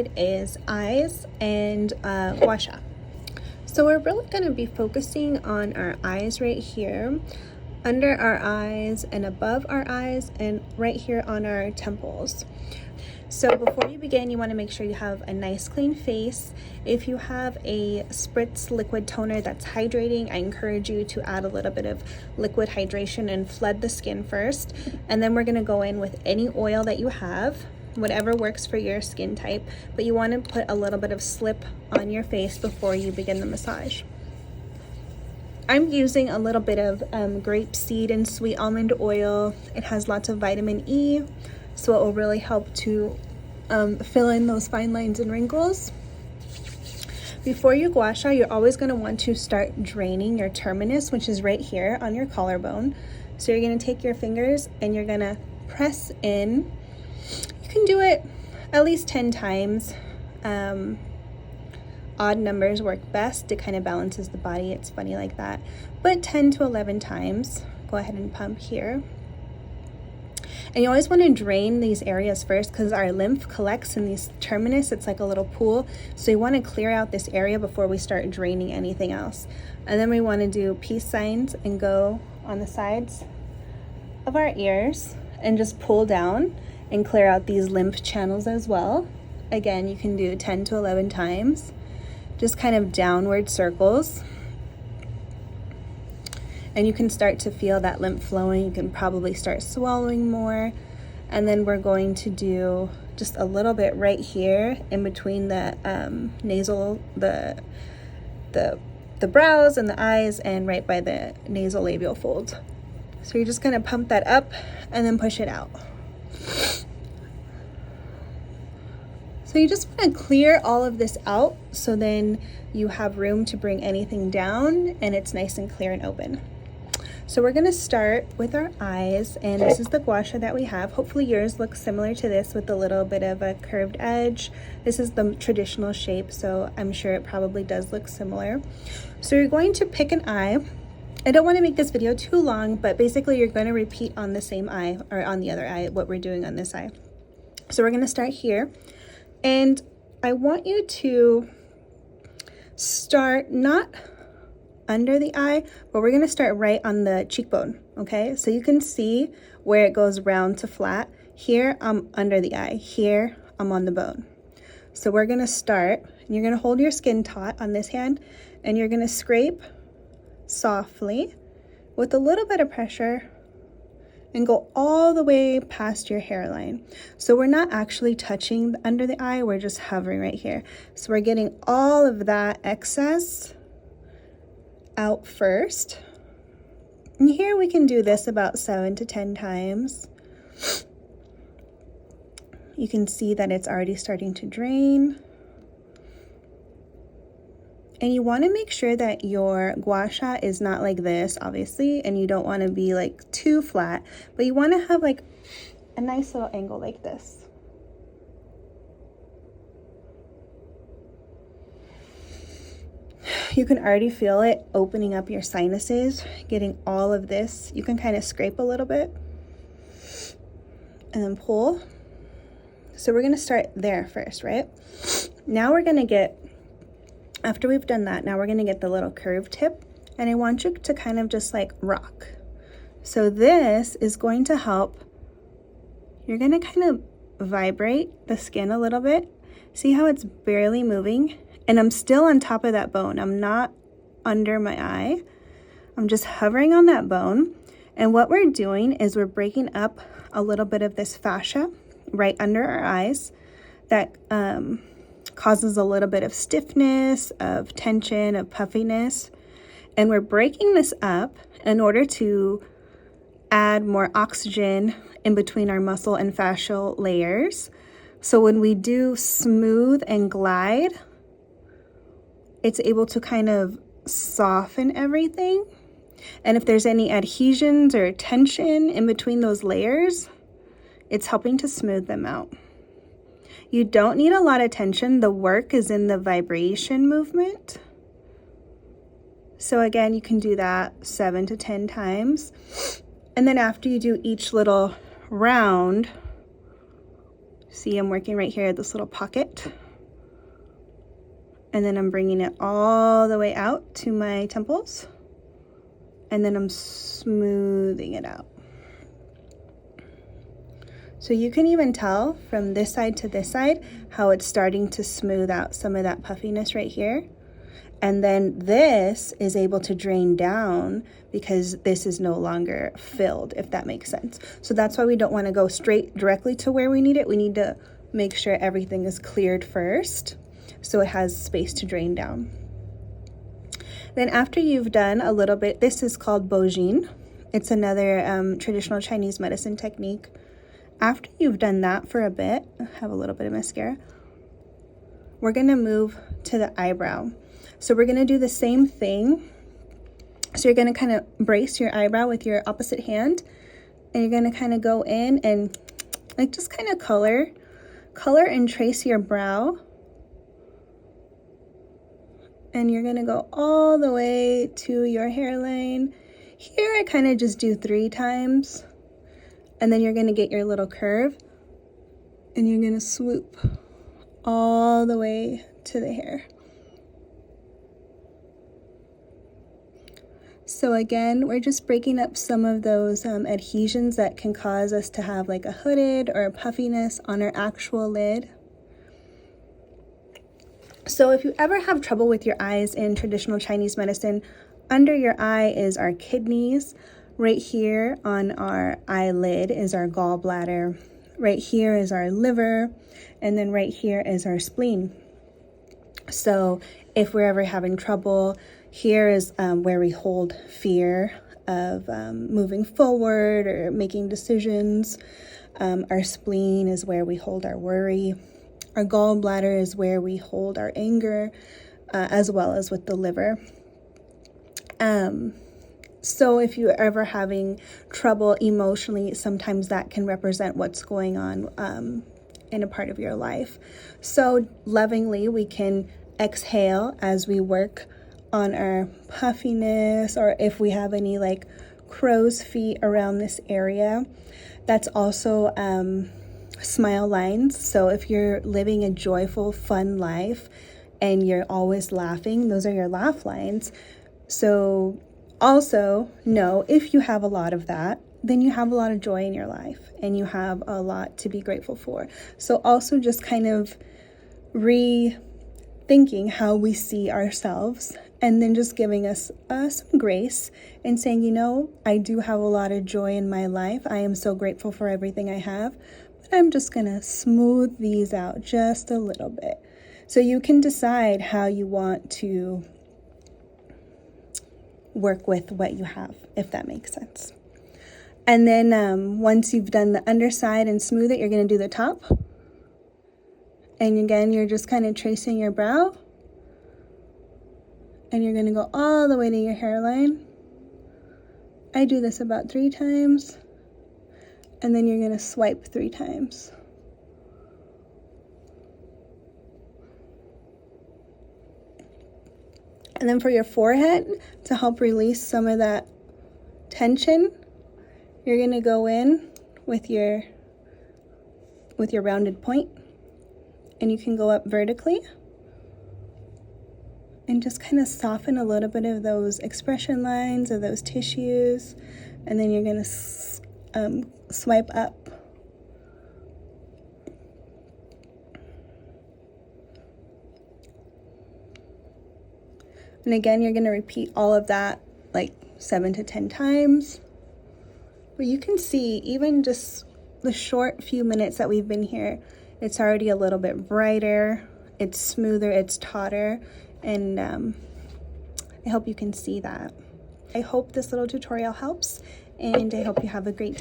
It is eyes and Gua Sha. So we're really going to be focusing on our eyes right here, under our eyes and above our eyes, and right here on our temples. So before you begin, you want to make sure you have a nice clean face. If you have a spritz liquid toner that's hydrating, I encourage you to add a little bit of liquid hydration and flood the skin first. And then we're going to go in with any oil that you have, whatever works for your skin type, but you want to put a little bit of slip on your face before you begin the massage. I'm using a little bit of grapeseed and sweet almond oil. It has lots of vitamin E, so it will really help to fill in those fine lines and wrinkles. Before you gua sha, you're always going to want to start draining your terminus, which is right here on your collarbone. So you're going to take your fingers and you're going to press in. You can do it at least 10 times. Odd numbers work best. It kind of balances the body. It's funny like that. But 10 to 11 times. Go ahead and pump here. And you always want to drain these areas first because our lymph collects in these terminus. It's like a little pool. So you want to clear out this area before we start draining anything else. And then we want to do peace signs and go on the sides of our ears and just pull down and clear out these lymph channels as well. Again, you can do 10 to 11 times. Just kind of downward circles. And you can start to feel that lymph flowing. You can probably start swallowing more. And then we're going to do just a little bit right here in between the nasal, the brows and the eyes, and right by the nasolabial fold. So you're just gonna pump that up and then push it out. So you just want to clear all of this out so then you have room to bring anything down and it's nice and clear and open. So we're going to start with our eyes, and this is the gua sha that we have. Hopefully yours looks similar to this with a little bit of a curved edge. This is the traditional shape, so I'm sure it probably does look similar. So you're going to pick an eye. I don't want to make this video too long, but basically you're going to repeat on the same eye or on the other eye what we're doing on this eye. So we're going to start here. And I want you to start not under the eye, but we're going to start right on the cheekbone, okay? So you can see where it goes round to flat. Here, I'm under the eye. Here, I'm on the bone. So we're going to start, and you're going to hold your skin taut on this hand, and you're going to scrape softly with a little bit of pressure and go all the way past your hairline. So we're not actually touching under the eye, we're just hovering right here. So we're getting all of that excess out first. And here we can do this about 7 to 10 times. You can see that it's already starting to drain. And you want to make sure that your gua sha is not like this, obviously, and you don't want to be like too flat, but you want to have like a nice little angle like this. You can already feel it opening up your sinuses, getting all of this. You can kind of scrape a little bit and then pull. So we're going to start there first, right? Now we're going to get, after we've done that, now we're going to get the little curved tip, and I want you to kind of just like rock. So this is going to help. You're going to kind of vibrate the skin a little bit. See how it's barely moving? And I'm still on top of that bone. I'm not under my eye. I'm just hovering on that bone. And what we're doing is we're breaking up a little bit of this fascia right under our eyes that causes a little bit of stiffness, of tension, of puffiness. And we're breaking this up in order to add more oxygen in between our muscle and fascial layers. So when we do smooth and glide, it's able to kind of soften everything. And if there's any adhesions or tension in between those layers, it's helping to smooth them out. You don't need a lot of tension. The work is in the vibration movement. So again, you can do that 7 to 10 times. And then after you do each little round, see I'm working right here at this little pocket. and then I'm bringing it all the way out to my temples, and then I'm smoothing it out. So you can even tell from this side to this side how it's starting to smooth out some of that puffiness right here. And then this is able to drain down because this is no longer filled, if that makes sense. So that's why we don't want to go straight directly to where we need it. We need to make sure everything is cleared first so it has space to drain down. Then after you've done a little bit, this is called Bojin. It's another traditional Chinese medicine technique. After you've done that for a bit, I have a little bit of mascara, we're gonna move to the eyebrow. So we're gonna do the same thing. So you're gonna kind of brace your eyebrow with your opposite hand, and you're gonna kind of go in and like just kind of color and trace your brow. And you're gonna go all the way to your hairline. Here I kind of just do 3 times. And then you're gonna get your little curve and you're gonna swoop all the way to the hair. So again, we're just breaking up some of those adhesions that can cause us to have like a hooded or a puffiness on our actual lid. So if you ever have trouble with your eyes in traditional Chinese medicine, under your eye is our kidneys. Right here on our eyelid is our gallbladder. Right here is our liver. And then right here is our spleen. So if we're ever having trouble, here is where we hold fear of moving forward or making decisions. Our spleen is where we hold our worry. Our gallbladder is where we hold our anger, as well as with the liver. So if you're ever having trouble emotionally, sometimes that can represent what's going on in a part of your life. So lovingly, we can exhale as we work on our puffiness, or if we have any like crow's feet around this area. That's also smile lines. So if you're living a joyful, fun life and you're always laughing, those are your laugh lines. So also know if you have a lot of that, then you have a lot of joy in your life and you have a lot to be grateful for. So also just kind of rethinking how we see ourselves, and then just giving us some grace and saying, you know, I do have a lot of joy in my life. I am so grateful for everything I have, but I'm just gonna smooth these out just a little bit. So you can decide how you want to work with what you have, if that makes sense. And then once you've done the underside and smooth it, you're going to do the top. And again, you're just kind of tracing your brow. And you're going to go all the way to your hairline. I do this about 3 times. And then you're going to swipe 3 times. And then for your forehead, to help release some of that tension, you're going to go in with your rounded point, and you can go up vertically and just kind of soften a little bit of those expression lines of those tissues, and then you're going to swipe up. And again, you're going to repeat all of that like 7 to 10 times. But you can see, even just the short few minutes that we've been here, it's already a little bit brighter, it's smoother, it's tauter, and I hope you can see that. I hope this little tutorial helps, and I hope you have a great day.